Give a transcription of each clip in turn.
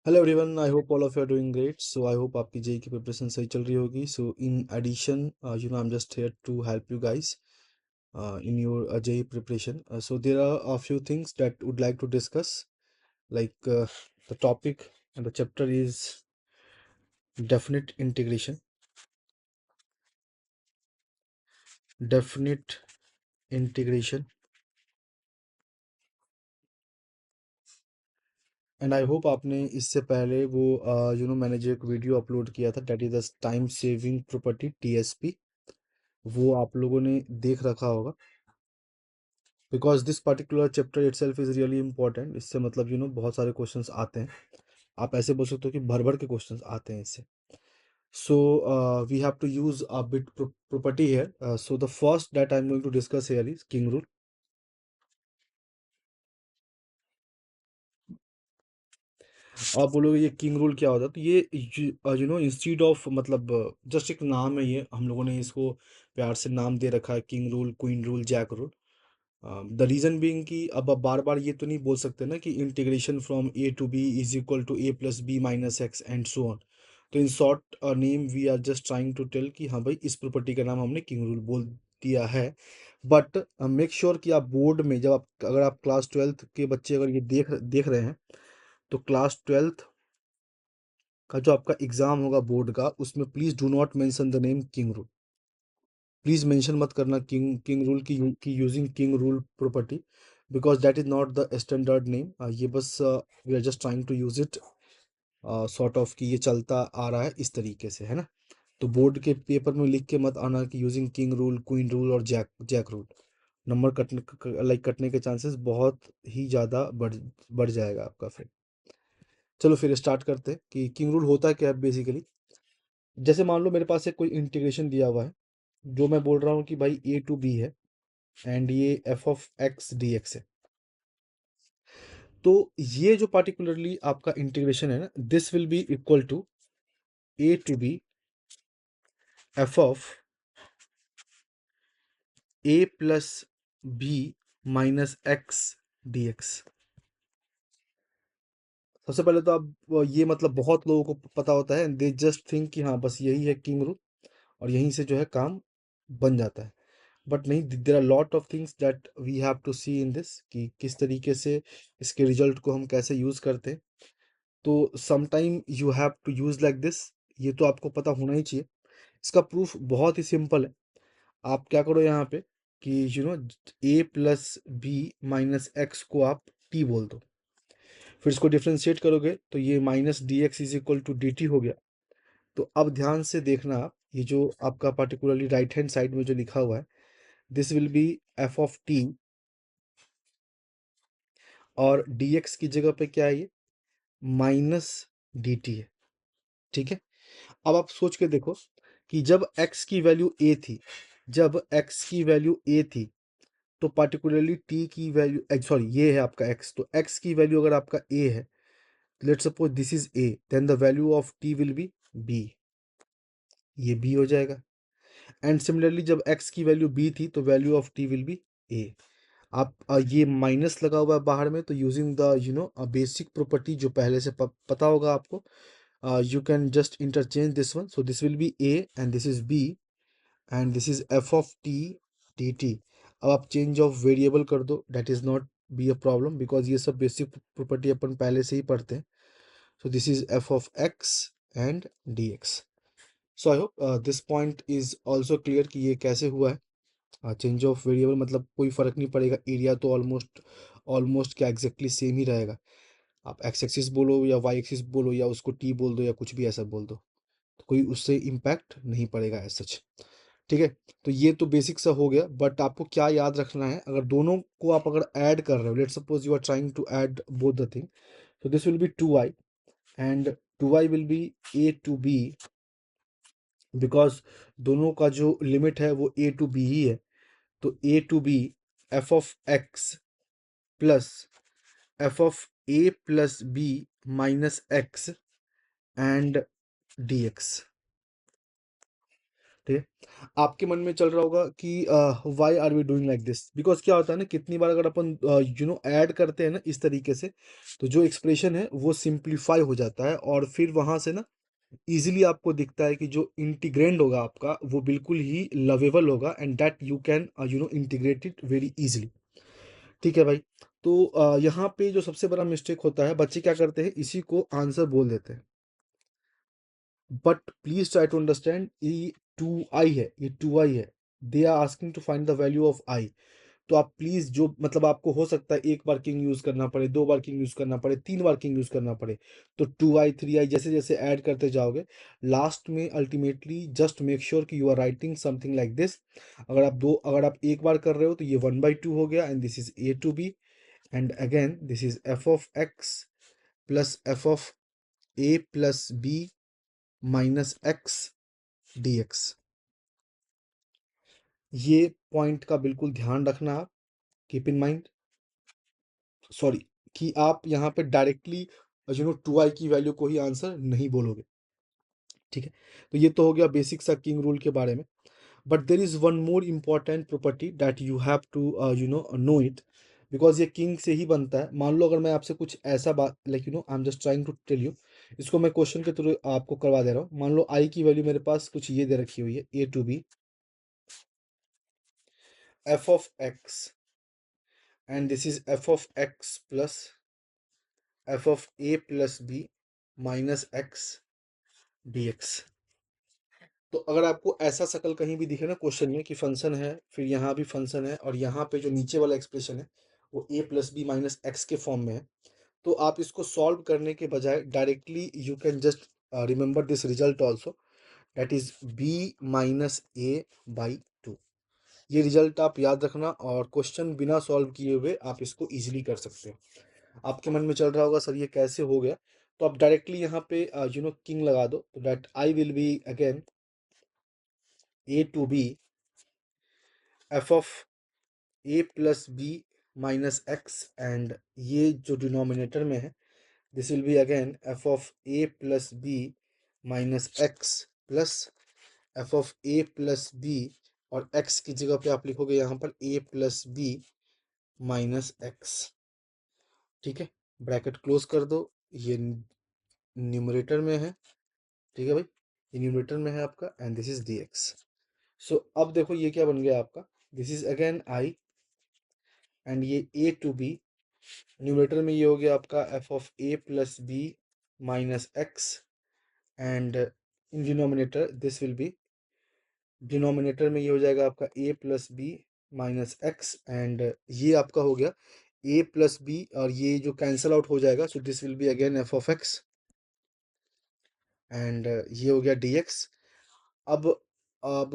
Hello everyone, I hope all of you are doing great. So I hope आपकी JEE की preparation सही चल रही होगी। So in addition I am just here to help you guys in your JEE preparation. So there are a few things that would like to discuss. Like the topic and the chapter is definite integration. Definite integration. And I hope आपने इससे पहले वो मैंने जो एक video upload किया था, that is the time saving property TSP, वो आप लोगों ने देख रखा होगा। Because this particular chapter it self is really important. इससे मतलब बहुत सारे क्वेश्चंस आते हैं। आप ऐसे बोल सकते हो कि भर भर के क्वेश्चंस आते हैं इससे। So we have to use a bit property here. So the first that I am going to discuss here is king rule. आप बोलोगे ये किंग रूल क्या होता है, तो ये इंस्टीड ऑफ मतलब जस्ट एक नाम है। ये हम लोगों ने इसको प्यार से नाम दे रखा है, king rule, queen rule, jack rule. The reason being कि अब आप बार बार ये तो नहीं बोल सकते ना कि integration from A to B is equal to A plus B minus x and so on. तो in short name we are just trying to tell कि हाँ भाई, इस प्रॉपर्टी का नाम हमने किंग रूल बोल दिया है। बट मेक श्योर कि आप बोर्ड में जब आप अगर आप क्लास ट्वेल्थ के बच्चे अगर ये देख देख रहे हैं, तो क्लास ट्वेल्थ का जो आपका एग्जाम होगा बोर्ड का, उसमें please do not mention the name king rule. Please mention मत करना किंग किंग रूल की using king rule property, because that is not the standard name. ये बस we are just trying to use it sort of कि ये चलता आ रहा है इस तरीके से, है ना। तो बोर्ड के पेपर में लिख के मत आना कि using king rule, queen rule और जैक जैक रूल। नंबर कटने के चांसेस बहुत ही ज़्यादा बढ़ जाएगा आपका फिर। चलो फिर स्टार्ट करते हैं कि किंग रूल होता है क्या है बेसिकली। जैसे मान लो मेरे पास एक कोई इंटीग्रेशन दिया हुआ है, जो मैं बोल रहा हूँ कि भाई ए टू बी है, एंड ये f of x D x है। तो ये जो पार्टिकुलरली आपका इंटीग्रेशन है ना, this will be equal to a to B F of A plus B minus x D x. सबसे पहले तो आप ये मतलब बहुत लोगों को पता होता है, दे जस्ट थिंक कि हाँ बस यही है किंग रूल और यहीं से जो है काम बन जाता है। बट नहीं, there are lot of things that we have to see in this कि किस तरीके से इसके रिजल्ट को हम कैसे यूज करते हैं। तो sometime you have to use like this. ये तो आपको पता होना ही चाहिए। इसका प्रूफ बहुत ही सिंपल है। आप क्या करो यहाँ पे कि ए प्लस बी माइनस एक्स को आप टी बोल दो। फिर इसको डिफ्रेंशिएट करोगे तो ये minus d x is equal to d t हो गया। तो अब ध्यान से देखना आप, ये जो आपका पार्टिकुलरली राइट हैंड साइड में जो लिखा हुआ है, this will be F of T, और dx की जगह पे क्या है, ये माइनस dt है। ठीक है। अब आप सोच के देखो कि जब x की वैल्यू a थी, जब x की वैल्यू a थी, तो पार्टिकुलरली t की वैल्यू, सॉरी ये है आपका x, तो x की वैल्यू अगर आपका a है, let's suppose this is a, then the value of t will be b। ये b हो जाएगा। एंड सिमिलरली जब x की वैल्यू b थी, तो value of t will be a। आप ये माइनस लगा हुआ है बाहर में, तो यूजिंग द बेसिक प्रॉपर्टी जो पहले से पता होगा आपको, you can just interchange this one. So this will be a and this is b and this is f of t dt. अब आप चेंज ऑफ वेरिएबल कर दो, that is not be a problem, because ये सब basic property अपन पहले से ही पढ़ते हैं। So this is F of X and D X. So I hope this point is also clear कि ये कैसे हुआ है। चेंज ऑफ वेरिएबल मतलब कोई फर्क नहीं पड़ेगा, एरिया तो ऑलमोस्ट ऑलमोस्ट क्या एग्जैक्टली सेम ही रहेगा। आप एक्स एक्सिस बोलो या वाई एक्सिस बोलो या उसको टी बोल दो या कुछ भी ऐसा बोल दो, तो कोई उससे इम्पैक्ट नहीं पड़ेगा एज सच। ठीक है। तो ये तो बेसिक सा हो गया, बट आपको क्या याद रखना है, अगर दोनों को आप अगर ऐड कर रहे हो, let suppose you are trying to add both the thing, so this will be 2i and 2i will be a to b, because दोनों का जो लिमिट है वो a to b ही है। तो a to b f of x plus f of a plus b minus x and dx। ठीक है। आपके मन में चल रहा होगा कि why are we doing like this, because क्या होता है ना, कितनी बार अगर अपन ऐड करते हैं ना इस तरीके से, तो जो एक्सप्रेशन है वो सिंप्लीफाई हो जाता है, और फिर वहां से ना इजीली आपको दिखता है कि जो इंटीग्रेंड होगा आपका वो बिल्कुल ही लवेबल होगा, and that you can integrate it very easily. ठीक है भाई। तो यहाँ पे जो सबसे बड़ा मिस्टेक होता है, बच्चे क्या करते हैं, इसी को आंसर बोल देते हैं। But please try to understand, ये टू आई है, ये टू आई है। They are asking to find the value of I. तो आप प्लीज, जो मतलब आपको हो सकता है एक बार किंग यूज करना पड़े, दो बार किंग यूज करना पड़े, तीन बार किंग यूज करना पड़े, तो टू आई थ्री आई जैसे जैसे ऐड करते जाओगे, लास्ट में अल्टीमेटली जस्ट मेक श्योर कि you are writing something like this. अगर आप एक बार कर रहे हो तो ये 1/2 हो गया, and this is a to b, and again this is F of x plus F of A plus B minus x D x. ये पॉइंट का बिल्कुल ध्यान रखना आप, कीप इन माइंड, सॉरी, कि आप यहाँ पे डायरेक्टली टू आई की वैल्यू को ही आंसर नहीं बोलोगे। ठीक है। तो ये तो हो गया बेसिक सा किंग रूल के बारे में। But there is one more important property that you have to know it, because ये किंग से ही बनता है। मान लो अगर मैं आपसे कुछ ऐसा बात, like I am just trying to tell you, इसको मैं क्वेश्चन के थ्रू आपको करवा दे रहा हूँ। मान लो आई की वैल्यू मेरे पास कुछ ये दे रखी हुई है, A to B F of X, and this is F of x plus F of A plus B minus x D x. तो अगर आपको ऐसा शकल कहीं भी दिखे ना क्वेश्चन में कि फंक्शन है, फिर यहाँ भी फंक्शन है, और यहाँ पे जो नीचे वाला एक्सप्रेशन है वो a plus B minus x के फॉर्म में है, तो आप इसको सॉल्व करने के बजाय directly you can just remember this result also, that is b minus a by two. ये रिजल्ट आप याद रखना, और क्वेश्चन बिना सॉल्व किए हुए आप इसको इजीली कर सकते हो। आपके मन में चल रहा होगा सर ये कैसे हो गया, तो आप डायरेक्टली यहाँ पे किंग लगा दो, तो that I will be again a to B F of A plus B minus x, and ये जो डिनोमिनेटर में है this will be again f of A plus B minus x plus F of A plus b, और x की जगह पे आप लिखोगे यहाँ पर a plus B minus x. ठीक है, ब्रैकेट क्लोज कर दो, ये न्यूमरेटर में है। ठीक है भाई, ये न्यूमरेटर में है आपका, and this is D X. So अब देखो ये क्या बन गया आपका, this is again I, and ये ए टू बी, न्यूमरेटर में ये हो गया आपका F of A plus B minus x, and in denominator this will be, denominator में ये हो जाएगा आपका A plus B minus x, and ये आपका हो गया ए प्लस बी, और ये जो कैंसल आउट हो जाएगा, so this will be again f of X, and ये हो गया डी एक्स। अब अब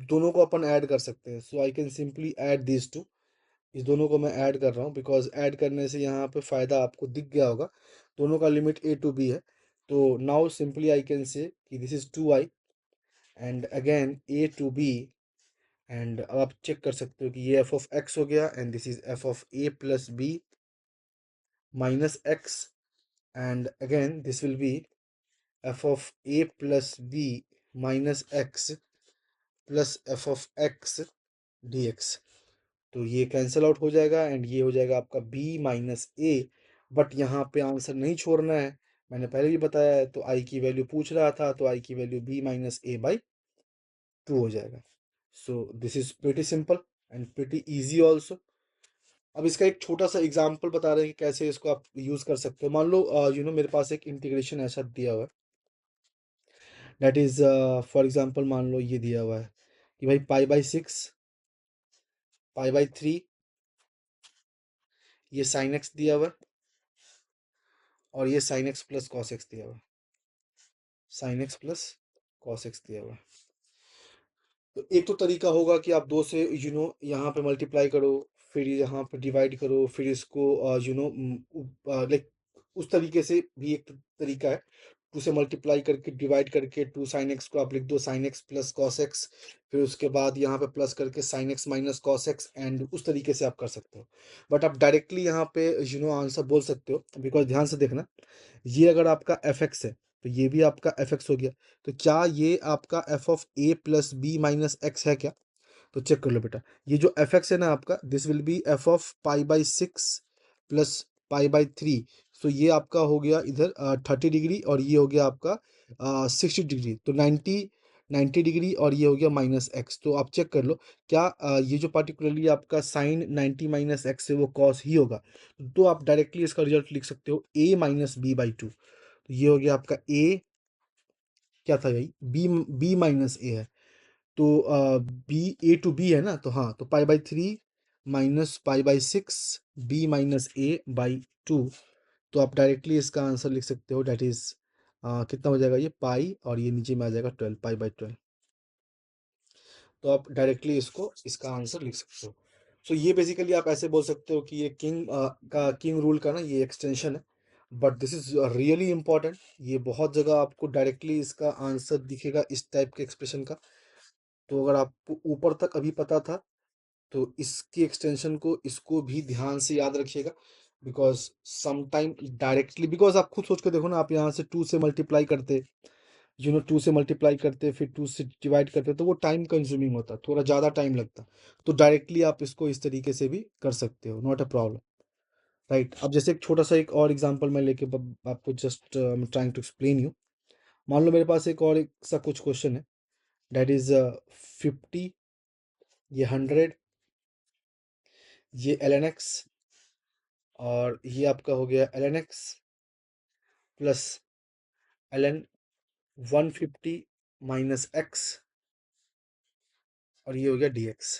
दोनों को अपन ऐड कर सकते हैं, so I can simply add this two. इस दोनों को मैं ऐड कर रहा हूँ, बिकॉज ऐड करने से यहाँ पे फ़ायदा आपको दिख गया होगा, दोनों का लिमिट ए टू बी है। तो now simply I can say कि this is two I, and again a to b, and अब आप चेक कर सकते हो कि ये एफ ऑफ एक्स हो गया, and this is F of A plus B minus x, and again this will be F of A plus B minus x plus F of x D x. तो ये cancel out हो जाएगा, and ये हो जाएगा आपका b minus A. But यहाँ पे आंसर नहीं छोड़ना है, मैंने पहले भी बताया है, तो i की वैल्यू पूछ रहा था, तो i की value b minus a by to हो जाएगा। So this is pretty simple and pretty easy also. अब इसका एक छोटा सा एग्जाम्पल बता रहे हैं कि कैसे इसको आप यूज कर सकते हो। मान लो मेरे पास एक इंटीग्रेशन ऐसा दिया हुआ है, दैट इज फॉर एग्जाम्पल मान लो ये दिया हुआ है कि भाई पाई/6 पाई/3, ये साइन एक्स दिया हुआ है, और ये sine x plus cos x दिया हुआ है, sine x plus cos x दिया हुआ है। तो एक तो तरीका होगा कि आप दो से यहाँ पे मल्टीप्लाई करो, फिर यहाँ पे डिवाइड करो, फिर इसको लाइक उस तरीके से भी एक तरीका है। टू से मल्टीप्लाई करके डिवाइड करके टू साइन एक्स को आप लिख दो sine x plus cos x, फिर उसके बाद यहाँ पे प्लस करके sine x minus cos x, and उस तरीके से आप कर सकते हो। बट आप डायरेक्टली यहाँ पे आंसर बोल सकते हो, बिकॉज ध्यान से देखना, ये अगर आपका एफ एक्स है, तो ये भी आपका एफ एक्स हो गया। तो क्या ये आपका F of A plus B minus x है क्या? तो चेक कर लो बेटा, ये जो एफ एक्स है ना आपका, this will be F of pi by six plus pi by three. तो ये आपका हो गया इधर 30 डिग्री, और ये हो गया आपका 60 डिग्री, तो 90 डिग्री, और ये हो गया माइनस एक्स। तो आप चेक कर लो, क्या ये जो पार्टिकुलरली आपका साइन 90 माइनस एक्स है वो कॉस ही होगा? तो आप डायरेक्टली इसका रिजल्ट लिख सकते हो ए माइनस बी बाई टू। तो ये हो गया आपका ए, क्या था भाई, बी, बी माइनस ए है। तो बी, ए टू बी है ना, तो हाँ, तो pi by three minus pi by six b minus a by two. तो आप डायरेक्टली इसका आंसर लिख सकते हो, डैट इज कितना हो जाएगा ये पाई, और ये नीचे में आ जाएगा 12, पाई बाई 12। तो आप डायरेक्टली इसको, इसका आंसर लिख सकते हो। सो ये बेसिकली आप ऐसे बोल सकते हो कि ये किंग रूल का ना ये एक्सटेंशन है, but this is really important. ये बहुत जगह आपको डायरेक्टली इसका आंसर दिखेगा इस टाइप के एक्सप्रेशन का। तो अगर आपको ऊपर तक अभी पता था, तो इसकी एक्सटेंशन को, इसको भी ध्यान से याद रखिएगा, बिकॉज समटाइम डायरेक्टली, बिकॉज आप खुद सोच के देखो ना, आप यहाँ से 2 से मल्टीप्लाई करते, 2 से मल्टीप्लाई करते, फिर 2 से डिवाइड करते, तो वो टाइम कंज्यूमिंग होता, थोड़ा ज़्यादा टाइम लगता। तो डायरेक्टली आप इसको इस तरीके से भी कर सकते हो, नॉट अ प्रॉब्लम, राइट। अब जैसे एक छोटा सा एक और एग्जांपल मैं लेके आपको just trying to explain you. मान लो मेरे पास एक और एक सा कुछ क्वेश्चन है, दैट इज 50, ये 100, ये एल एन एक्स, और ये आपका हो गया l n x plus l n 150 minus x, और ये हो गया डी एक्स।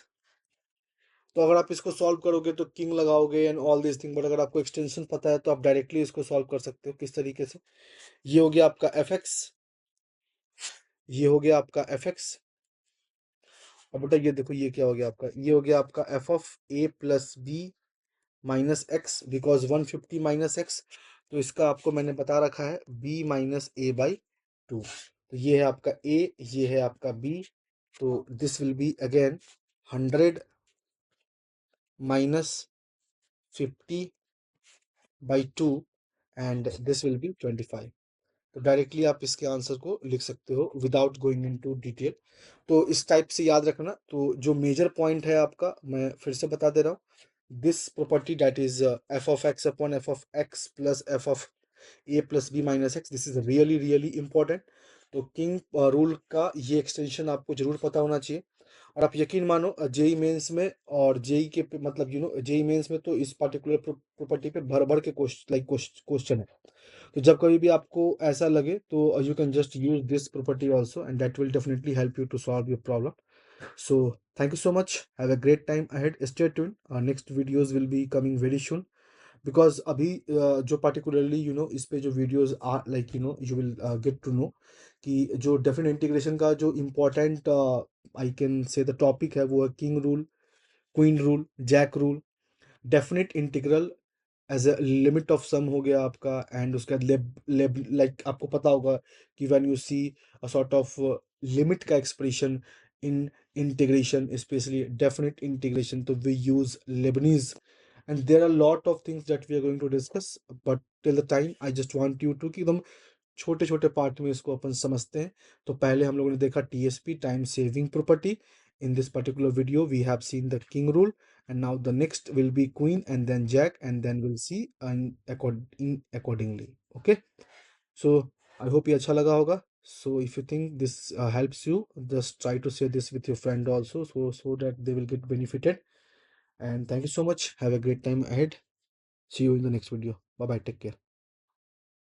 तो अगर आप इसको सॉल्व करोगे तो किंग लगाओगे and all this thing, but अगर आपको एक्सटेंशन पता है तो आप डायरेक्टली इसको सॉल्व कर सकते हो। किस तरीके से? ये हो गया आपका एफ एक्स, ये हो गया आपका एफ एक्स, और बेटा ये देखो ये क्या हो गया आपका, ये हो गया आपका F of A plus B minus x, because 150 minus x, तो इसका आपको मैंने बता रखा है b minus a by two. तो ये है आपका ए, ये है आपका बी, तो this will be again 100 minus 50 by two, and this will B 25। तो डायरेक्टली आप इसके आंसर को लिख सकते हो विदाउट गोइंग इनटू डिटेल। तो इस टाइप से याद रखना। तो जो मेजर पॉइंट है आपका, मैं फिर से बता दे रहा हूँ, this property that is F of x upon f of x plus F of A plus B minus x, this is really really important. तो किंग रूल का ये एक्सटेंशन आपको जरूर पता होना चाहिए। और आप यकीन मानो, जेई मेंस में और जेई के मतलब जेई मेंस में तो इस पर्टिकुलर प्रॉपर्टी पे भर भर के क्वेश्चन है। तो जब कभी भी आपको ऐसा लगे, तो you can just use this property also, and that will definitely help you to solve your problem. So thank you so much. Have a great time ahead. Stay tuned. Our next videos will be coming very soon. Because अभी जो particularly इस पे जो videos are like you will get to know कि जो definite integration का जो important I can say the topic है, वो है king rule, queen rule, jack rule, definite integral as a limit of sum हो गया आपका, एंड उसके बाद लाइक आपको पता होगा कि when you see a sort of limit का expression in integration, specially definite integration, तो we use Leibniz, and there are lot of things that we are going to discuss, but till the time I just want you to कि एकदम छोटे छोटे part में इसको अपन समझते हैं। तो पहले हम लोगों ने देखा TSP, time saving property. In this particular video we have seen the king rule, and now the next will be queen and then jack, and then we'll see accordingly. Okay, so I hope ये अच्छा लगा होगा। So if you think this helps you, just try to share this with your friend also, so that they will get benefited. And thank you so much. Have a great time ahead. See you in the next video. Bye bye, take care.